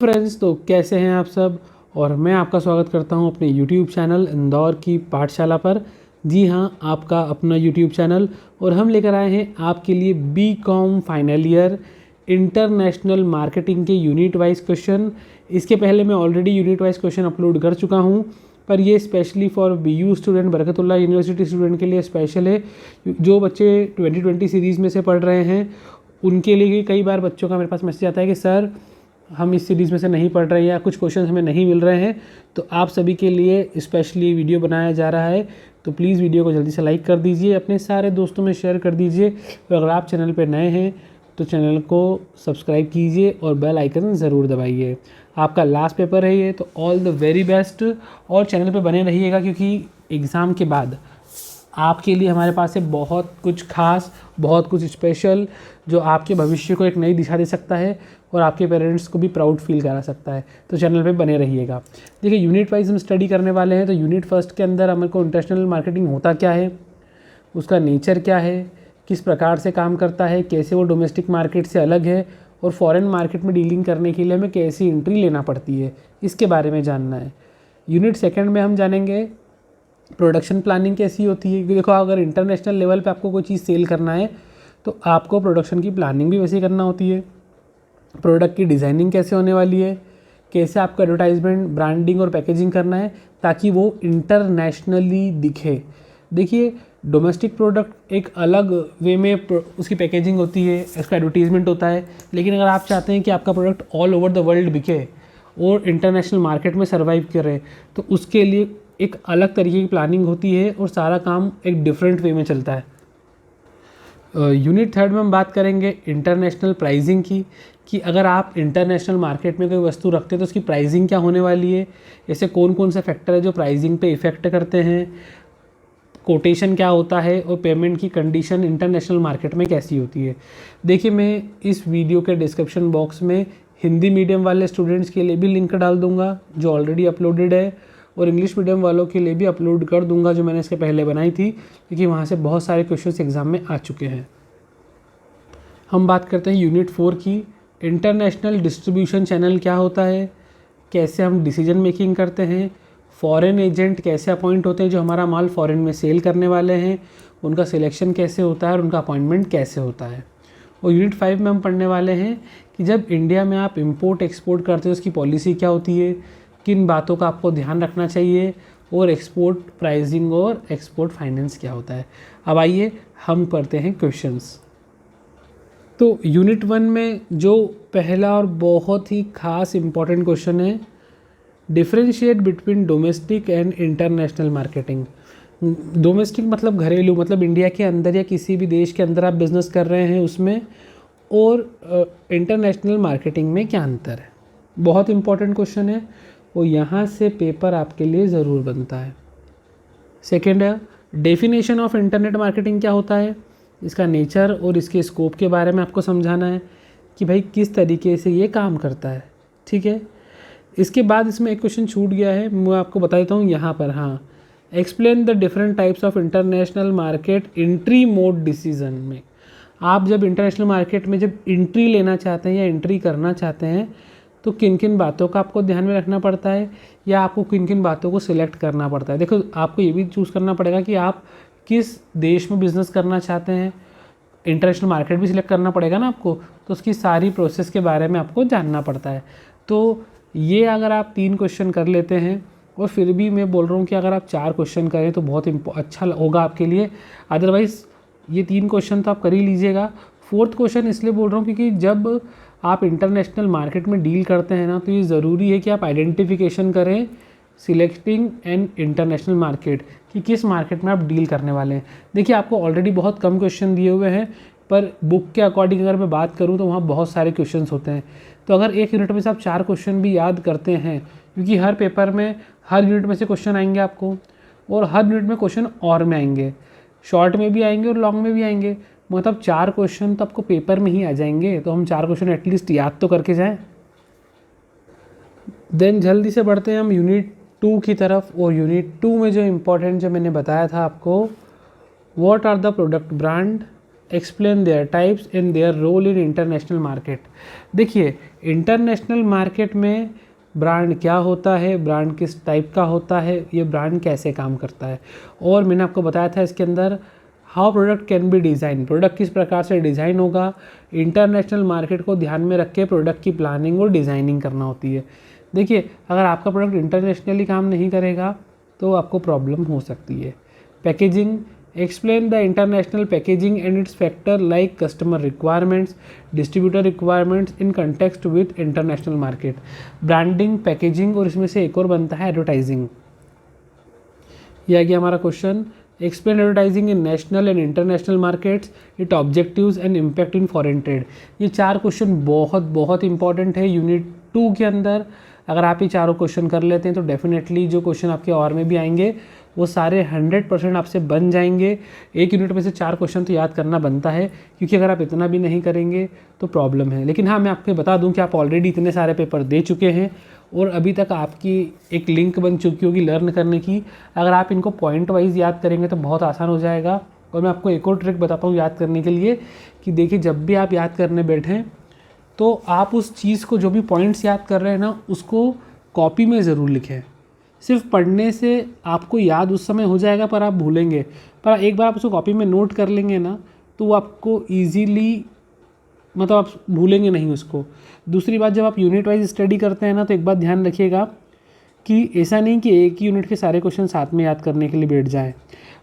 Friends, तो कैसे हैं आप सब। और मैं आपका स्वागत करता हूं अपने YouTube चैनल इंदौर की पाठशाला पर। जी हाँ, आपका अपना YouTube चैनल। और हम लेकर आए हैं आपके लिए BCom final year international marketing के यूनिट वाइज क्वेश्चन। इसके पहले मैं already unit wise question upload कर चुका हूं, पर ये specially for BU student, Barkatullah university student के लिए स्पेशल है। जो बच्चे 2020 सीरीज़ में से पढ़ रहे हैं उनके लिए। कई बार बच्चों का मेरे पास मैसेज आता है कि सर हम इस सीरीज़ में से नहीं पढ़ रहे हैं या कुछ क्वेश्चन हमें नहीं मिल रहे हैं, तो आप सभी के लिए स्पेशली वीडियो बनाया जा रहा है। तो प्लीज़ वीडियो को जल्दी से लाइक कर दीजिए, अपने सारे दोस्तों में शेयर कर दीजिए। और अगर आप चैनल पर नए हैं तो चैनल को सब्सक्राइब कीजिए और बेल आइकन ज़रूर दबाइए। आपका लास्ट पेपर है ये, तो ऑल द वेरी बेस्ट। और चैनल पे बने रहिएगा, क्योंकि एग्ज़ाम के बाद आपके लिए हमारे पास है बहुत कुछ खास, बहुत कुछ स्पेशल, जो आपके भविष्य को एक नई दिशा दे सकता है और आपके पेरेंट्स को भी प्राउड फील करा सकता है। तो चैनल पे बने रहिएगा। देखिए, यूनिट वाइज हम स्टडी करने वाले हैं। तो यूनिट फर्स्ट के अंदर हमारे को इंटरनेशनल मार्केटिंग होता क्या है, उसका नेचर क्या है, किस प्रकार से काम करता है, कैसे वो डोमेस्टिक मार्केट से अलग है, और फॉरेन मार्केट में डीलिंग करने के लिए हमें कैसी एंट्री लेना पड़ती है, इसके बारे में जानना है। यूनिट सेकंड में हम जानेंगे प्रोडक्शन प्लानिंग कैसी होती है। देखो, अगर इंटरनेशनल लेवल पे आपको कोई चीज़ सेल करना है तो आपको प्रोडक्शन की प्लानिंग भी वैसे करना होती है। प्रोडक्ट की डिज़ाइनिंग कैसे होने वाली है, कैसे आपको एडवर्टाइजमेंट, ब्रांडिंग और पैकेजिंग करना है ताकि वो इंटरनेशनली दिखे। देखिए, डोमेस्टिक प्रोडक्ट एक अलग वे में उसकी पैकेजिंग होती है, उसका एडवर्टीजमेंट होता है। लेकिन अगर आप चाहते हैं कि आपका product all over the world बिके और इंटरनेशनल मार्केट में सर्वाइव करे, तो उसके लिए एक अलग तरीके की प्लानिंग होती है और सारा काम एक डिफरेंट वे में चलता है। यूनिट थर्ड में हम बात करेंगे इंटरनेशनल प्राइसिंग की, कि अगर आप इंटरनेशनल मार्केट में कोई वस्तु रखते हैं तो उसकी प्राइसिंग क्या होने वाली है, ऐसे कौन कौन से फैक्टर है जो प्राइसिंग पे इफ़ेक्ट करते हैं, कोटेशन क्या होता है, और पेमेंट की कंडीशन इंटरनेशनल मार्केट में कैसी होती है। देखिए, मैं इस वीडियो के डिस्क्रिप्शन बॉक्स में हिंदी मीडियम वाले स्टूडेंट्स के लिए भी लिंक डाल दूंगा जो ऑलरेडी अपलोडेड है, और इंग्लिश मीडियम वालों के लिए भी अपलोड कर दूंगा जो मैंने इसके पहले बनाई थी, क्योंकि वहाँ से बहुत सारे क्वेश्चंस एग्ज़ाम में आ चुके हैं। हम बात करते हैं यूनिट 4 की। इंटरनेशनल डिस्ट्रीब्यूशन चैनल क्या होता है, कैसे हम डिसीजन मेकिंग करते हैं, फॉरेन एजेंट कैसे अपॉइंट होते हैं जो हमारा माल फॉरेन में सेल करने वाले हैं, उनका सिलेक्शन कैसे होता है और उनका अपॉइंटमेंट कैसे होता है। और यूनिट 5 में हम पढ़ने वाले हैं कि जब इंडिया में आप इंपोर्ट एक्सपोर्ट करते हो उसकी पॉलिसी क्या होती है, किन बातों का आपको ध्यान रखना चाहिए, और एक्सपोर्ट प्राइसिंग और एक्सपोर्ट फाइनेंस क्या होता है। अब आइए हम पढ़ते हैं क्वेश्चंस। तो यूनिट 1 में जो पहला और बहुत ही खास इम्पॉर्टेंट क्वेश्चन है, differentiate between domestic and international marketing. Domestic मतलब घरेलू, मतलब इंडिया के अंदर या किसी भी देश के अंदर आप बिज़नेस कर रहे हैं उसमें, और इंटरनेशनल मार्केटिंग में क्या अंतर है। बहुत इंपॉर्टेंट क्वेश्चन है और यहाँ से पेपर आपके लिए ज़रूर बनता है। सेकेंड है, डेफिनेशन ऑफ इंटरनेट मार्केटिंग क्या होता है, इसका नेचर और इसके स्कोप के बारे में आपको समझाना है कि भाई किस तरीके से ये काम करता है। ठीक है, इसके बाद इसमें एक क्वेश्चन छूट गया है, मैं आपको बता देता हूँ यहाँ पर। हाँ, explain the different types of international market entry mode decision में। आप जब इंटरनेशनल मार्केट में जब एंट्री लेना चाहते हैं या एंट्री करना चाहते हैं तो किन किन बातों का आपको ध्यान में रखना पड़ता है, या आपको किन किन बातों को सिलेक्ट करना पड़ता है। देखो, आपको ये भी चूज़ करना पड़ेगा कि आप किस देश में बिज़नेस करना चाहते हैं, इंटरनेशनल मार्केट भी सिलेक्ट करना पड़ेगा ना आपको, तो उसकी सारी प्रोसेस के बारे में आपको जानना पड़ता है। तो ये अगर आप 3 क्वेश्चन कर लेते हैं, और फिर भी मैं बोल रहा हूँ कि अगर आप 4 क्वेश्चन करें तो बहुत अच्छा होगा आपके लिए। अदरवाइज़ ये 3 क्वेश्चन तो आप कर ही लीजिएगा। 4th क्वेश्चन इसलिए बोल रहा हूँ क्योंकि जब आप इंटरनेशनल मार्केट में डील करते हैं ना, तो ये ज़रूरी है कि आप आइडेंटिफिकेशन करें सिलेक्टिंग एंड इंटरनेशनल मार्केट, कि किस मार्केट में आप डील करने वाले हैं। देखिए, आपको ऑलरेडी बहुत कम क्वेश्चन दिए हुए हैं, पर बुक के अकॉर्डिंग अगर मैं बात करूं तो वहाँ बहुत सारे क्वेश्चन होते हैं। तो अगर एक यूनिट में से आप 4 क्वेश्चन भी याद करते हैं, क्योंकि हर पेपर में हर यूनिट में से क्वेश्चन आएंगे आपको, और हर यूनिट में क्वेश्चन और में आएंगे, शॉर्ट में भी आएंगे और लॉन्ग में भी आएंगे, मतलब 4 क्वेश्चन तो आपको पेपर में ही आ जाएंगे। तो हम 4 क्वेश्चन एटलीस्ट याद तो करके जाएँ। देन जल्दी से बढ़ते हैं हम यूनिट 2 की तरफ। और यूनिट 2 में जो इम्पोर्टेंट जो मैंने बताया था आपको, what are the product brand, explain their types and their role in international market. देखिए इंटरनेशनल मार्केट में ब्रांड क्या होता है, ब्रांड किस टाइप का होता है, ये ब्रांड कैसे काम करता है, और मैंने आपको बताया था इसके अंदर how product can be design, product किस प्रकार से डिज़ाइन होगा। इंटरनेशनल मार्केट को ध्यान में रख के प्रोडक्ट की प्लानिंग और डिज़ाइनिंग करना होती है। देखिए अगर आपका प्रोडक्ट इंटरनेशनली काम नहीं करेगा तो आपको प्रॉब्लम हो सकती है। Packaging, explain the international packaging and it's factor like customer requirements, distributor requirements in context with international market. Branding, packaging और इसमें से एक और बनता है एडवर्टाइजिंग। यह आ गया हमारा question. Explain advertising in national and international markets, it objectives and impact in foreign trade. ये 4 क्वेश्चन बहुत बहुत इंपॉर्टेंट है यूनिट 2 के अंदर। अगर आप ये चारों क्वेश्चन कर लेते हैं तो डेफिनेटली जो क्वेश्चन आपके और में भी आएंगे वो सारे 100% आपसे बन जाएंगे। एक यूनिट में से 4 क्वेश्चन तो याद करना बनता है, क्योंकि अगर आप इतना भी नहीं करेंगे तो प्रॉब्लम है। लेकिन हाँ, मैं आपको बता दूं कि आप ऑलरेडी इतने सारे पेपर दे चुके हैं और अभी तक आपकी एक लिंक बन चुकी होगी लर्न करने की। अगर आप इनको पॉइंट वाइज याद करेंगे तो बहुत आसान हो जाएगा। और मैं आपको एक और ट्रिक बताता हूँ याद करने के लिए, कि देखिए जब भी आप याद करने बैठें तो आप उस चीज़ को, जो भी पॉइंट्स याद कर रहे हैं ना, उसको कॉपी में ज़रूर लिखें। सिर्फ पढ़ने से आपको याद उस समय हो जाएगा पर आप भूलेंगे, पर एक बार आप उसको कॉपी में नोट कर लेंगे ना तो वो आपको ईजीली, मतलब आप भूलेंगे नहीं उसको। दूसरी बात, जब आप यूनिट वाइज स्टडी करते हैं ना तो एक बात ध्यान रखिएगा कि ऐसा नहीं कि एक ही यूनिट के सारे क्वेश्चन साथ में याद करने के लिए बैठ जाएं।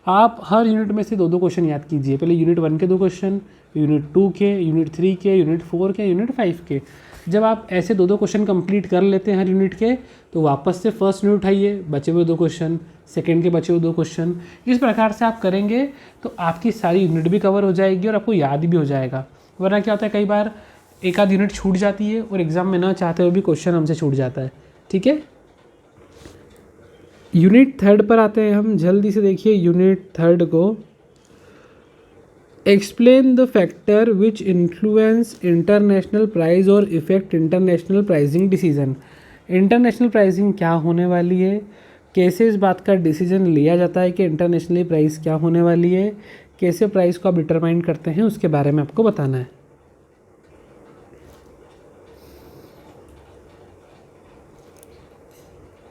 आप हर यूनिट में से 2-2 क्वेश्चन याद कीजिए। पहले यूनिट 1 के 2 क्वेश्चन, यूनिट 2 के, यूनिट 3 के, यूनिट 4 के, यूनिट 5 के। जब आप ऐसे 2-2 क्वेश्चन कंप्लीट कर लेते हैं हर यूनिट के, तो वापस से फर्स्ट यूनिट उठाइए, बचे हुए 2 क्वेश्चन, सेकंड के बचे हुए 2 क्वेश्चन। इस प्रकार से आप करेंगे तो आपकी सारी यूनिट भी कवर हो जाएगी और आपको याद भी हो जाएगा। वरना क्या होता है, कई बार एक आध यूनिट छूट जाती है और एग्ज़ाम में ना चाहते हुए भी क्वेश्चन हमसे छूट जाता है। ठीक है, यूनिट 3 पर आते हैं हम। जल्दी से देखिए यूनिट 3 को। Explain the factor which influence international price और effect international pricing decision. International pricing क्या होने वाली है, कैसे इस बात का डिसीजन लिया जाता है कि इंटरनेशनली प्राइस क्या होने वाली है, कैसे प्राइस को आप डिटरमाइन करते हैं, उसके बारे में आपको बताना है।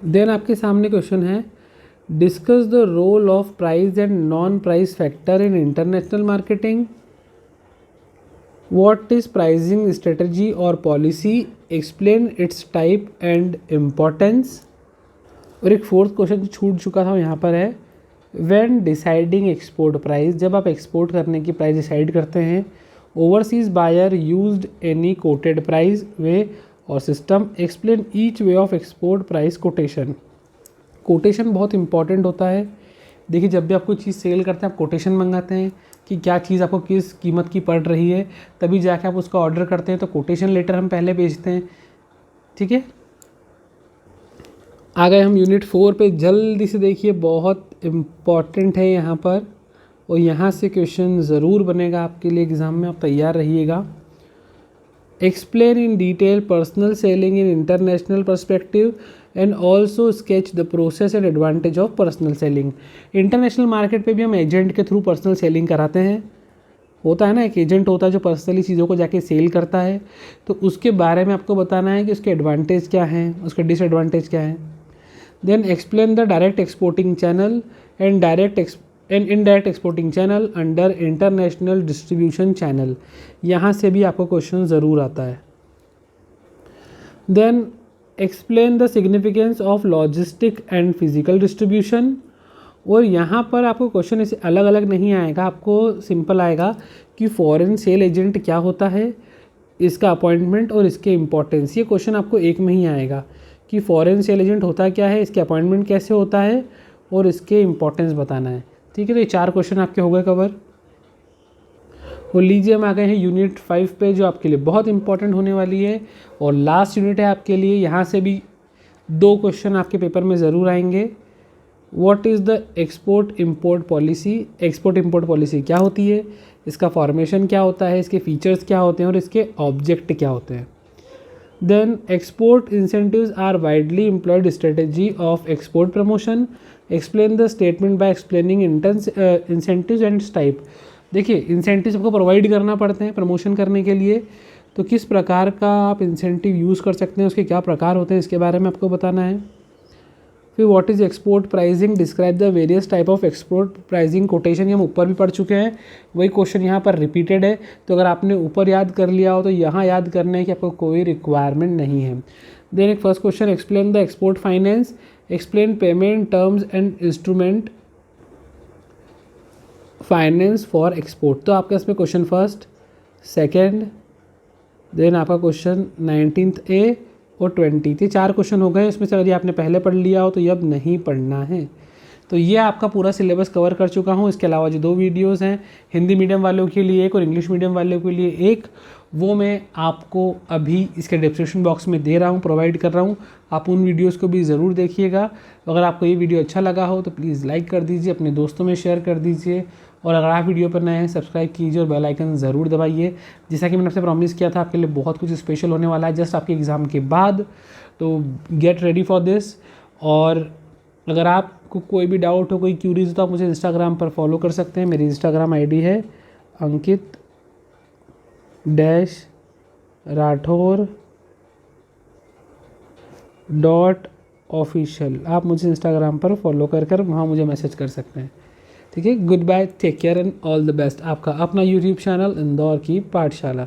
देन आपके सामने क्वेश्चन है, discuss the role of price and non price factor in international marketing. What is pricing strategy और policy, explain its type and importance. और एक 4th क्वेश्चन छूट चुका था यहाँ पर है, व्हेन डिसाइडिंग एक्सपोर्ट प्राइस। जब आप एक्सपोर्ट करने की प्राइस डिसाइड करते हैं, overseas buyer used any quoted price way और system, explain each way of export price quotation. Quotation बहुत इंपॉर्टेंट होता है। देखिए जब भी आप कोई चीज़ सेल करते हैं आप कोटेशन मंगाते हैं कि क्या चीज़ आपको किस कीमत की पड़ रही है, तभी जाके आप उसका ऑर्डर करते हैं, तो कोटेशन लेटर हम पहले भेजते हैं। ठीक है, आ गए हम यूनिट 4 पे। जल्दी से देखिए, बहुत इम्पॉर्टेंट है यहाँ पर और यहाँ से क्वेश्चन ज़रूर बनेगा आपके लिए एग्ज़ाम में, आप तैयार रहिएगा। Explain in detail personal selling in international perspective and also sketch the process and advantage of personal selling. International market पे भी हम एजेंट के थ्रू पर्सनल सेलिंग कराते हैं। होता है ना, एक एजेंट होता है जो पर्सनली चीज़ों को जाके सेल करता है, तो उसके बारे में आपको बताना है कि उसके एडवांटेज क्या हैं, उसके डिसएडवांटेज क्या हैं। Then explain the direct exporting channel and indirect exporting channel under international distribution channel. यहाँ से भी आपको क्वेश्चन ज़रूर आता है। Then explain the significance of logistic and physical distribution. और यहाँ पर आपको क्वेश्चन ऐसे अलग अलग नहीं आएगा, आपको सिंपल आएगा कि फॉरेन सेल एजेंट क्या होता है, इसका अपॉइंटमेंट और इसके इम्पोर्टेंस। ये क्वेश्चन आपको एक में ही आएगा कि फॉरेन सेल एजेंट होता क्या है, इसके अपॉइंटमेंट कैसे होता है और इसके इम्पोर्टेंस बताना है। ठीक है, तो ये 4 क्वेश्चन आपके हो गए कवर। और लीजिए हम आ गए हैं यूनिट 5 पे, जो आपके लिए बहुत इंपॉर्टेंट होने वाली है और लास्ट यूनिट है आपके लिए। यहाँ से भी 2 क्वेश्चन आपके पेपर में ज़रूर आएंगे। What is the export import policy. Export import policy क्या होती है, इसका फॉर्मेशन क्या होता है, इसके फीचर्स क्या होते हैं और इसके ऑब्जेक्ट क्या होते हैं। Then export incentives are widely employed strategy of export promotion. Explain the statement by explaining incentives and type. देखिए इंसेंटिव आपको प्रोवाइड करना पड़ते हैं प्रमोशन करने के लिए, तो किस प्रकार का आप इंसेंटिव यूज़ कर सकते हैं, उसके क्या प्रकार होते हैं, इसके बारे में आपको बताना है। फिर what is export pricing, describe the various type of export pricing quotation, ये हम ऊपर भी पढ़ चुके हैं, वही क्वेश्चन यहाँ पर रिपीटेड है। तो अगर आपने ऊपर याद कर लिया हो तो यहाँ याद करने की आपको कोई रिक्वायरमेंट नहीं है। देन एक first question, explain the export finance, explain payment terms and instrument finance for export. तो आपका इसमें क्वेश्चन फर्स्ट, सेकेंड, देन आपका क्वेश्चन 19th ए और 20th, ये 4 क्वेश्चन हो गए। इसमें से अगर ये आपने पहले पढ़ लिया हो तो ये अब नहीं पढ़ना है। तो ये आपका पूरा सिलेबस कवर कर चुका हूँ। इसके अलावा जो 2 वीडियोस हैं, हिंदी मीडियम वालों के लिए एक और इंग्लिश मीडियम वालों के लिए एक, वो मैं आपको अभी इसके डिस्क्रिप्शन बॉक्स में दे रहा हूँ, प्रोवाइड कर रहा हूँ। आप उन वीडियोस को भी ज़रूर देखिएगा। अगर आपको ये वीडियो अच्छा लगा हो तो प्लीज़ लाइक कर दीजिए, अपने दोस्तों में शेयर कर दीजिए, और अगर आप वीडियो पर नए हैं सब्सक्राइब कीजिए और बेल आइकन ज़रूर दबाइए। जैसा कि मैंने आपसे प्रॉमिस किया था, आपके लिए बहुत कुछ स्पेशल होने वाला है जस्ट आपके एग्ज़ाम के बाद, तो गेट रेडी फॉर दिस। और अगर आपको कोई भी डाउट हो, कोई क्यूरीज हो, तो आप मुझे इंस्टाग्राम पर फॉलो कर सकते हैं। मेरी इंस्टाग्राम आईडी है अंकित-राठौर.official। आप मुझे इंस्टाग्राम पर फॉलो कर वहाँ मुझे मैसेज कर सकते हैं। ठीक है, goodbye, take care and all the best. आपका अपना यूट्यूब चैनल इंदौर की पाठशाला।